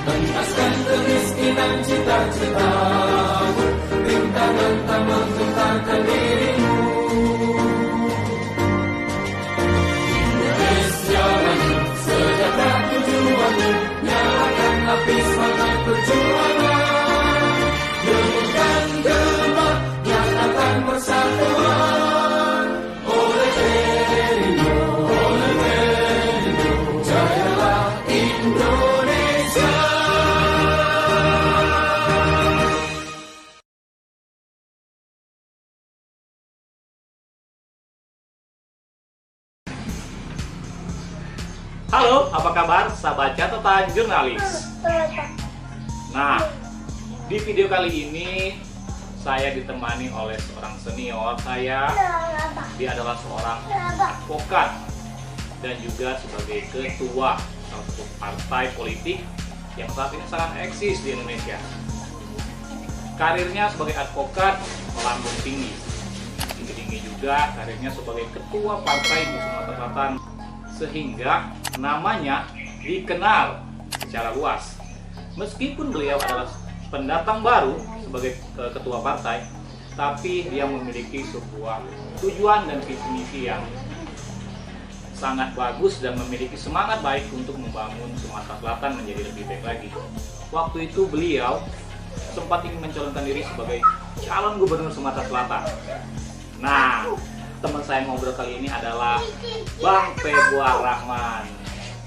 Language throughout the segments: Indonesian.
Tuntaskan kemiskinan cita-cita, rintangan menggentarkan dirimu. Indonesia maju, sejahtera tujuanmu, nyalakan api semangat perjuangan. Dengarkan gema, nyatakan persatuan. Oleh Perindo, jayalah Indonesia. Halo, apa kabar sahabat catatan jurnalis? Nah, di video kali ini saya ditemani oleh seorang senior saya. Dia adalah seorang advokat dan juga sebagai ketua salah satu partai politik yang saat ini sangat eksis di Indonesia. Karirnya sebagai advokat melambung tinggi. Tinggi-tinggi juga karirnya sebagai ketua partai di Sumatera Selatan, sehingga namanya dikenal secara luas. Meskipun beliau adalah pendatang baru sebagai ketua partai, tapi dia memiliki sebuah tujuan dan visi misi yang sangat bagus dan memiliki semangat baik untuk membangun Sumatera Selatan menjadi lebih baik lagi. Waktu itu beliau sempat ingin mencalonkan diri sebagai calon gubernur Sumatera Selatan. Nah, teman saya ngobrol kali ini adalah Bang Februar Rahman.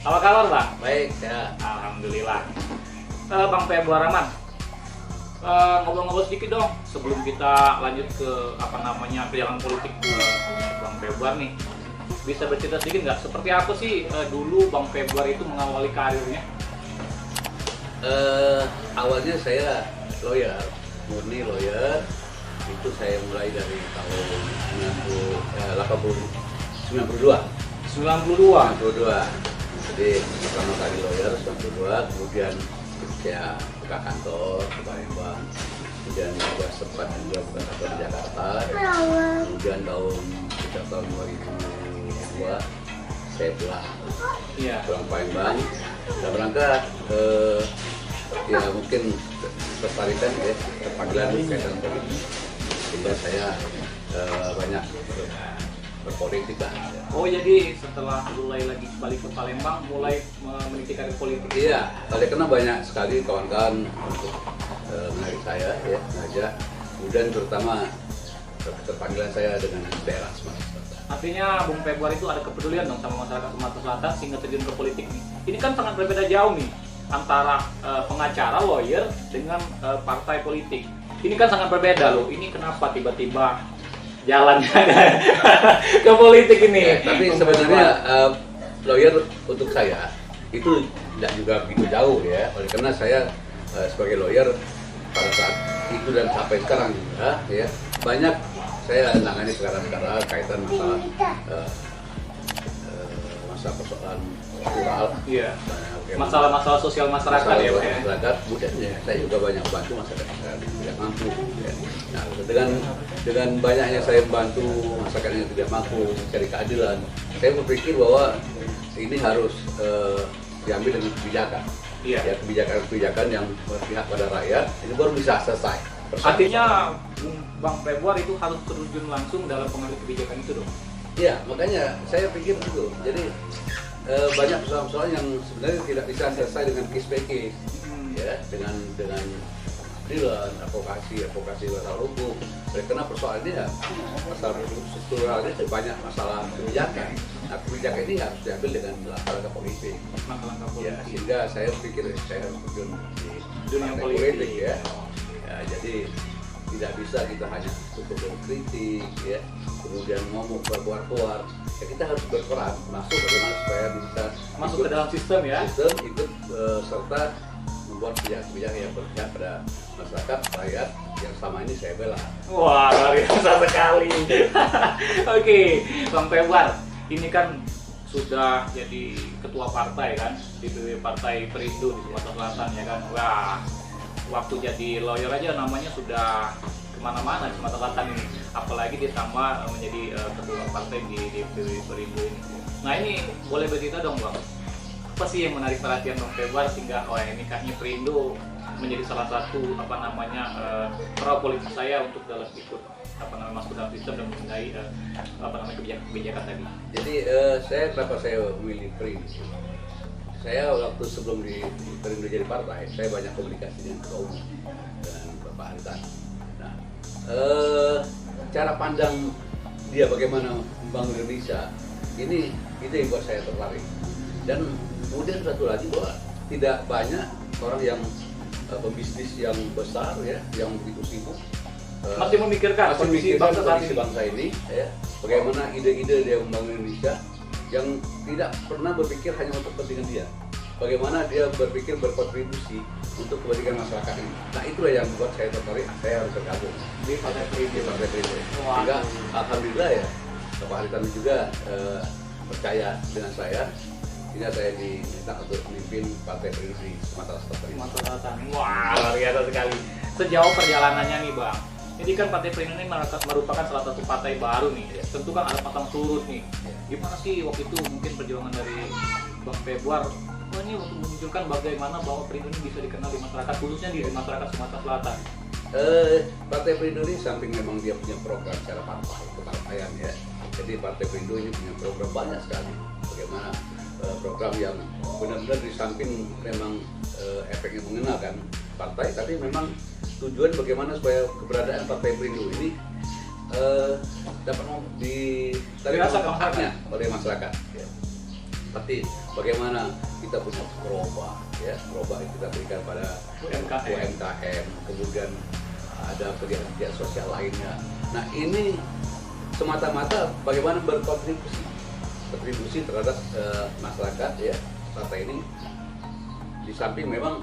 Apa kabar, Bang? Baik, ya. Alhamdulillah. Bang Februar Rahman, ngobrol-ngobrol sedikit dong sebelum kita lanjut ke perjalanan politik Bang Februar nih. Bisa bercerita sedikit nggak? Seperti apa sih dulu Bang Februar itu mengawali karirnya? Awalnya saya lawyer, murni lawyer. Itu saya mulai dari tahun 92. 92. Jadi pertama kali lawyer 92, kemudian saya buka kantor di Palembang, kemudian juga sempat juga buka kantor di Jakarta. Kemudian tahun 2002 saya pulang Palembang. Dalam rangka ya mungkin tertarikan ya panggilan kaitan politik, sehingga saya banyak berpolitik lah. Oh, jadi setelah mulai lagi balik ke Palembang mulai meniti karir politik? Iya, karena banyak sekali kawan-kawan untuk menarik saya ya, ngajak. Kemudian terutama keterpanggilan saya dengan daerah Sumatera Selatan. Artinya Bung Februar itu ada kepedulian dong sama masyarakat Sumatera Selatan sehingga terjun ke politik nih. Ini kan sangat berbeda jauh nih antara pengacara, lawyer dengan partai politik. Ini kan sangat berbeda loh. Ini kenapa tiba-tiba jalannya ke politik ini? Ya, tapi sebenarnya lawyer untuk saya itu tidak juga begitu jauh ya. Oleh karena saya sebagai lawyer pada saat itu dan sampai sekarang juga ya banyak saya tangani sekarang kaitan masalah persoalan rural, iya, masalah-masalah sosial masyarakat ya, Pak. Masyarakat, kemudian ya, saya juga banyak bantu masyarakat yang tidak mampu. Ya. Nah, dengan banyaknya saya membantu masyarakat yang tidak mampu mencari keadilan, saya berpikir bahwa ini harus diambil dengan kebijakan. Iya. Ya, kebijakan yang berpihak pada rakyat, ini baru bisa selesai. Artinya Bang Februar itu harus terjun langsung dalam pengambil kebijakan itu dong? Iya, makanya saya pikir itu. Jadi banyak persoalan-persoalan yang sebenarnya tidak bisa selesai dengan case by case, ya, dengan pengadilan, advokasi masalah hukum. Karena persoalan ini ya masalah strukturalnya banyak masalah kebijakan. Nah, kebijakan ini harus diambil dengan langkah politik. Ya, sehingga saya pikir saya harus terjun di dunia politik ya. Ya, jadi tidak bisa kita hanya cukup berkritik ya, kemudian ngomong keluar-keluar. Ya, kita harus berperan masuk bagaimana supaya bisa masuk ke dalam sistem ya. Sistem ikut serta membuat kebijakan yang berpihak pada masyarakat rakyat yang selama ini saya bela. Wah, luar biasa sekali. Oke, Bang Februar, ini kan sudah jadi ketua partai kan di Partai Perindo di Sumatera Selatan ya kan. Wah, waktu jadi lawyer aja namanya sudah kemana-mana di Sumatera Selatan ini, apalagi ditambah menjadi ketua partai di Perindo ini. Nah, ini boleh bercerita dong Bang, apa sih yang menarik perhatian Bang Februar sehingga ini kayaknya Perindo menjadi salah satu perahu politik saya untuk dalam ikut masuk dalam sistem dan mengenai kebijakan tadi. Jadi kenapa saya memilih Perindo? Saya waktu sebelum di Perindo jadi partai, saya banyak komunikasi dengan ketua umum dan Bapak Haritanu. Nah, cara pandang dia bagaimana membangun Indonesia ini itu yang buat saya tertarik. Dan kemudian satu lagi bahwa tidak banyak orang yang pembisnis yang besar ya, yang begitu sibuk masih memikirkan kondisi bangsa ini ya, bagaimana ide-ide dia membangun Indonesia yang tidak pernah berpikir hanya untuk kepentingan dia, bagaimana dia berpikir berkontribusi untuk kepentingan masyarakat ini. Nah itulah yang membuat saya tertarik, saya harus bergabung di Partai Perindo. Sehingga alhamdulillah ya Bapak Haritanu juga percaya dengan saya, sehingga saya diminta untuk memimpin Partai Perindo di Sumatera Selatan. Wah, luar biasa sekali. Sejauh perjalanannya nih Bang, ini kan Partai Perindo ini merupakan salah satu partai baru nih. Tentu kan ada pasang surut nih. Gimana sih waktu itu mungkin perjuangan dari Bang Februar ini untuk menunjukkan bagaimana bahwa Perindo ini bisa dikenal di masyarakat, khususnya di masyarakat Sumatera Selatan? Partai Perindo ini samping memang dia punya program secara partai, kepartaian ya. Jadi Partai Perindo ini punya program banyak sekali. Bagaimana program yang benar-benar di samping memang efeknya mengenalkan partai, tapi memang tujuan bagaimana supaya keberadaan Partai Perindo ini dapat diterima manfaatnya oleh masyarakat. Ya. Seperti bagaimana kita punya gerobak yang kita berikan pada UMKM, kemudian ada kegiatan sosial lainnya. Nah ini semata-mata bagaimana berkontribusi terhadap masyarakat ya, partai ini. Di samping memang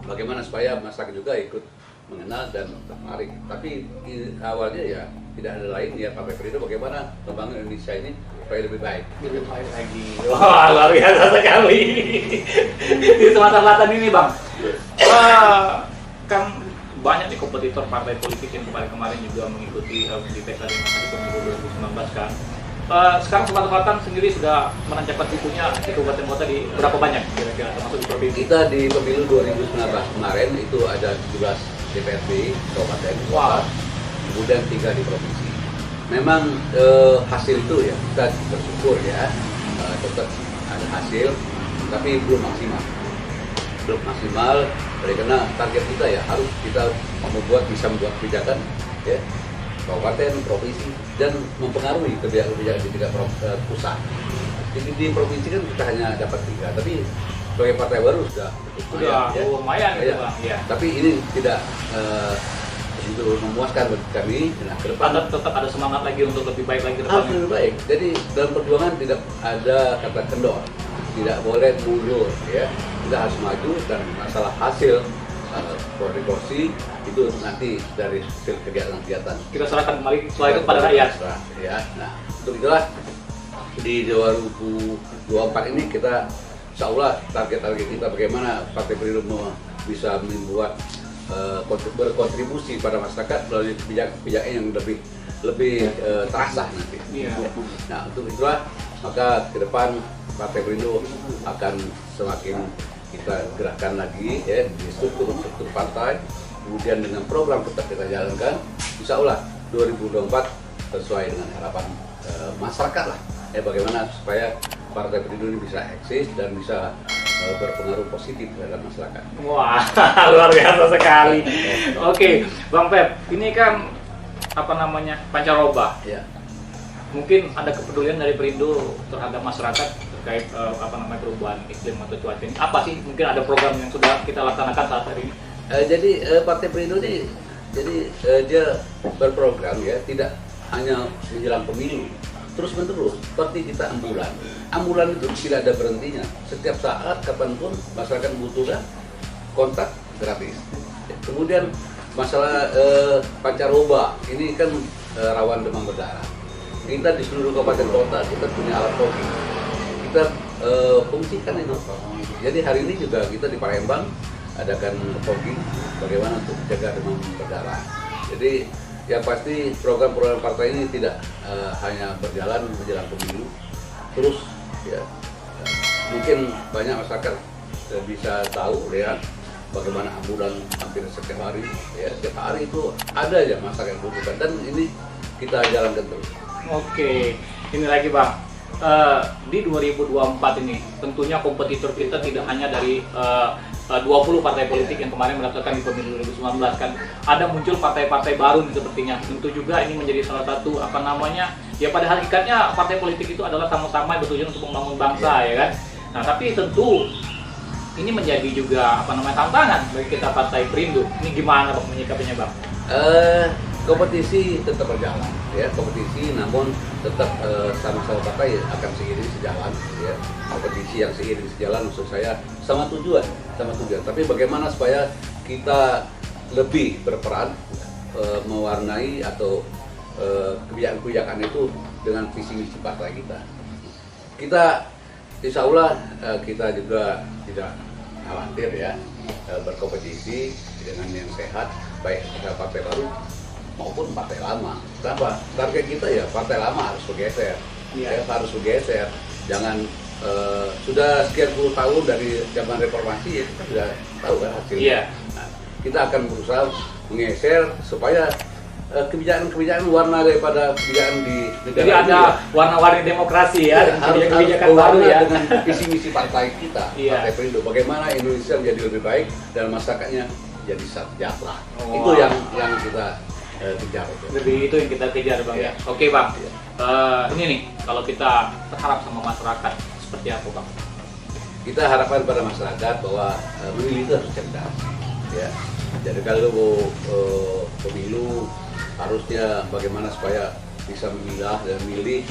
bagaimana supaya masyarakat juga ikut mengenal dan tertarik. Tapi awalnya ya tidak ada lain ya Partai Perindo bagaimana membangun Indonesia ini supaya lebih baik. Lebih baik lagi. Wah luar biasa sekali. Di Sumatera Selatan ini Bang, kan banyak nih kompetitor partai politik yang kemarin juga mengikuti di pesta demokrasi pemilu 2019 kan. Sekarang Sumatera Selatan sendiri sudah menancapkan bukunya di kabupaten kota di berapa banyak kira-kira termasuk di provinsi? Kita di pemilu 2019 kemarin itu ada 17 DPRD kabupaten kota, kemudian 3 di provinsi. Memang hasil itu ya kita bersyukur ya, tetap ada hasil, tapi belum maksimal. Karena target kita ya harus kita bisa membuat kebijakan ya kabupaten, provinsi, dan mempengaruhi kebijakan di tingkat pusat. Jadi di provinsi kan kita hanya dapat 3, tapi sebagai partai baru sudah lumayan ya, Bang. Ya. Tapi ini tidak begitu memuaskan bagi kami. Nah, ke depan tetap ada semangat lagi untuk lebih baik lagi ke depan. Harus lebih baik. Jadi dalam perjuangan tidak ada kata kendor, tidak boleh mundur ya. Kita harus maju, dan masalah hasil kontribusi itu nanti dari hasil kegiatan-kegiatan kita serahkan kembali setelah itu pada rakyat ya. Nah untuk itulah di 2024 ini kita insya Allah target kita bagaimana Partai Perindo bisa membuat berkontribusi pada masyarakat melalui kebijakan yang lebih terasa nanti. Nah untuk itulah maka ke depan Partai Perindo akan semakin kita gerakkan lagi ya di struktur partai, kemudian dengan program tetap kita jalankan, insya Allah 2024 sesuai dengan harapan masyarakat lah ya, bagaimana supaya Partai Perindo ini bisa eksis dan bisa berpengaruh positif terhadap masyarakat. Wah luar biasa sekali. Oke, Bang Pep, ini kan pancaroba ya. Mungkin ada kepedulian dari Perindo terhadap masyarakat terkait perubahan iklim atau cuaca ini. Apa sih mungkin ada program yang sudah kita laksanakan saat hari ini? Jadi Partai Perindo ini dia berprogram ya, tidak hanya menjelang pemilu, terus menerus seperti kita ambulan itu tidak ada berhentinya. Setiap saat kapanpun masyarakat membutuhkan kontak gratis. Kemudian masalah pancaroba ini kan rawan demam berdarah. Kita di seluruh kabupaten kota kita punya alat fogging, kita fungsikan itu. Jadi hari ini juga kita di Palembang adakan fogging bagaimana untuk menjaga demam berdarah. Jadi yang pasti program-program partai ini tidak hanya berjalan menjelang pemilu, terus ya mungkin banyak masyarakat bisa tahu lihat bagaimana ambulan hampir setiap hari, ya setiap hari itu ada aja masyarakat yang butuhkan, dan ini kita jalankan terus. Oke, ini lagi Bang. Di 2024 ini tentunya kompetitor kita tidak hanya dari 20 partai politik yang kemarin mendaftarkan di pemilu 2019 kan, ada muncul partai-partai baru nih sepertinya. Tentu juga ini menjadi salah satu ya pada hakikatnya partai politik itu adalah sama-sama bertujuan untuk membangun bangsa ya kan. Nah tapi tentu ini menjadi juga tantangan bagi kita Partai Perindo. Ini gimana Bang menyikapinya Bang? Kompetisi tetap berjalan, ya kompetisi, namun tetap sama-sama partai akan seiring sejalan, ya kompetisi yang seiring sejalan maksud saya sama tujuan. Tapi bagaimana supaya kita lebih berperan mewarnai atau kebijakan-kebijakan itu dengan visi misi partai kita. Kita insya Allah kita juga tidak khawatir ya berkompetisi dengan yang sehat, baik partai baru maupun partai lama. Kenapa? Target kita ya partai lama harus bergeser, harus bergeser. Jangan sudah sekian puluh tahun dari zaman reformasi ya kita sudah tahu kan hasilnya. Nah, kita akan berusaha menggeser supaya kebijakan-kebijakan warna daripada kebijakan di negara. Jadi ada warna-warni demokrasi ya, kebijakan baru ya dengan visi misi partai kita, Partai Perindo. Bagaimana Indonesia menjadi lebih baik dan masyarakatnya jadi sejahtera. Itu yang kita kejar. Lebih itu yang kita kejar Bang ya. Oke Bang, ini nih kalau kita berharap sama masyarakat seperti apa Bang? Kita harapkan pada masyarakat bahwa memilih itu harus cerdas, ya. Jadi kalau pemilu harusnya bagaimana supaya bisa memilah dan memilih.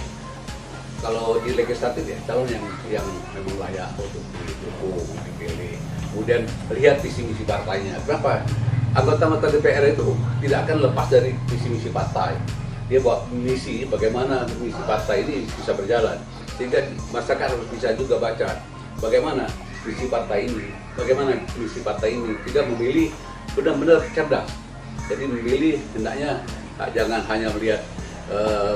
Kalau di legislatif ya calon yang memang layak untuk didukung, dipilih. Kemudian lihat visi misi partainya. Kenapa? Anggota-anggota DPR itu tidak akan lepas dari visi misi partai. Dia buat misi bagaimana misi partai ini bisa berjalan, sehingga masyarakat harus bisa juga baca bagaimana visi partai ini, bagaimana misi partai ini, tidak memilih benar-benar cerdas. Jadi memilih hendaknya jangan hanya melihat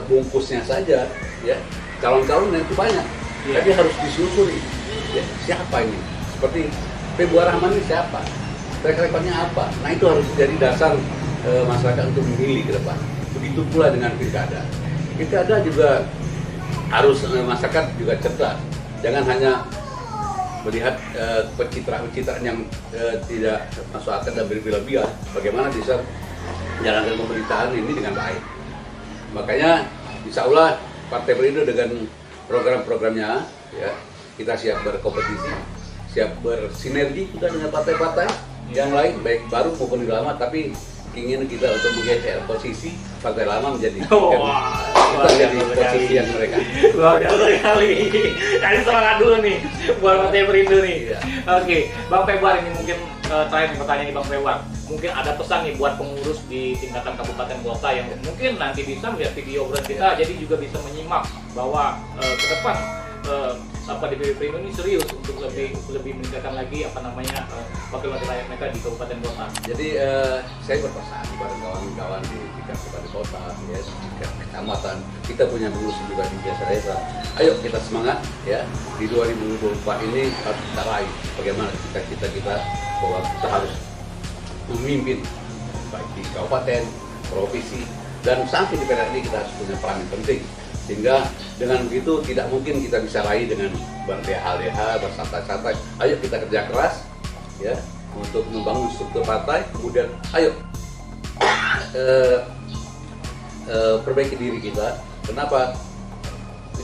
bungkusnya saja, ya calon-calon itu banyak, tapi harus disusuri. Ya, siapa ini? Seperti Februari Rahman ini siapa? Track recordnya apa? Nah itu harus jadi dasar masyarakat untuk memilih ke depan. Begitu pula dengan pilkada. Pilkada juga harus masyarakat juga cerdas. Jangan hanya melihat pencitraan yang tidak masuk akal dan berlebihan. Bagaimana bisa menjalankan pemerintahan ini dengan baik. Makanya insya Allah Partai Perindo dengan program-programnya, ya kita siap berkompetisi, siap bersinergi juga dengan partai-partai yang lain, baik baru maupun lama, tapi ingin kita untuk menggeser posisi partai lama menjadi posisi yang mereka. Luar biasa sekali. Kasih semangat dulu nih buat Partai Perindo nih. Oke, Bang Februar ini mungkin terakhir pertanyaan nih Bang Februar. Mungkin ada pesan nih buat pengurus di tingkatan kabupaten kota yang mungkin nanti bisa melihat video obrolan kita, jadi juga bisa menyimak bahwa ke depan DPP Perindo ini serius untuk lebih meningkatkan lagi wakil-wakil rakyat mereka di kabupaten kota. Jadi saya berpesan kepada kawan-kawan di tingkat kabupaten kota, ya, di tingkat kecamatan, kita punya pengurus juga di desa-desa. Ayo kita semangat ya, di 2024 ini harus kita raih bagaimana cita-cita kita bahwa kita harus memimpin baik di kabupaten, provinsi, dan sampai di PRRI kita harus punya peran yang penting. Sehingga dengan begitu tidak mungkin kita bisa raih dengan berleha-leha, bersantai-santai. Ayo kita kerja keras ya untuk membangun struktur partai, kemudian ayo perbaiki diri kita. Kenapa?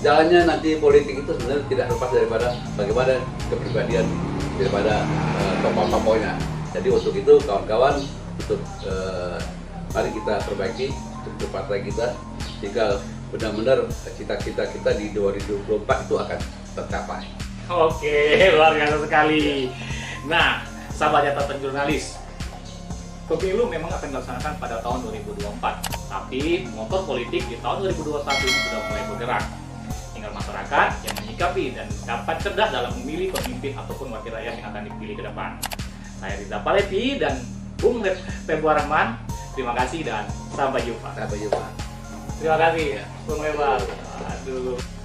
Jalannya nanti politik itu sebenarnya tidak lepas daripada bagaimana kepribadian daripada tokoh-tokohnya. Jadi untuk itu kawan-kawan, untuk mari kita perbaiki struktur partai kita sehingga benar-benar cita-cita kita di 2024 itu akan tercapai. Oke, luar biasa sekali. Nah, sahabat catatan jurnalis, pemilu memang akan dilaksanakan pada tahun 2024, tapi motor politik di tahun 2021 ini sudah mulai bergerak. Tinggal masyarakat yang menyikapi dan dapat cerdas dalam memilih pemimpin ataupun wakil rakyat yang akan dipilih ke depan. Saya Riza Palevi dan Bung Februari Rahman, terima kasih dan sampai jumpa. Sampai jumpa. Terima kasih, Bung Februari. Aduh.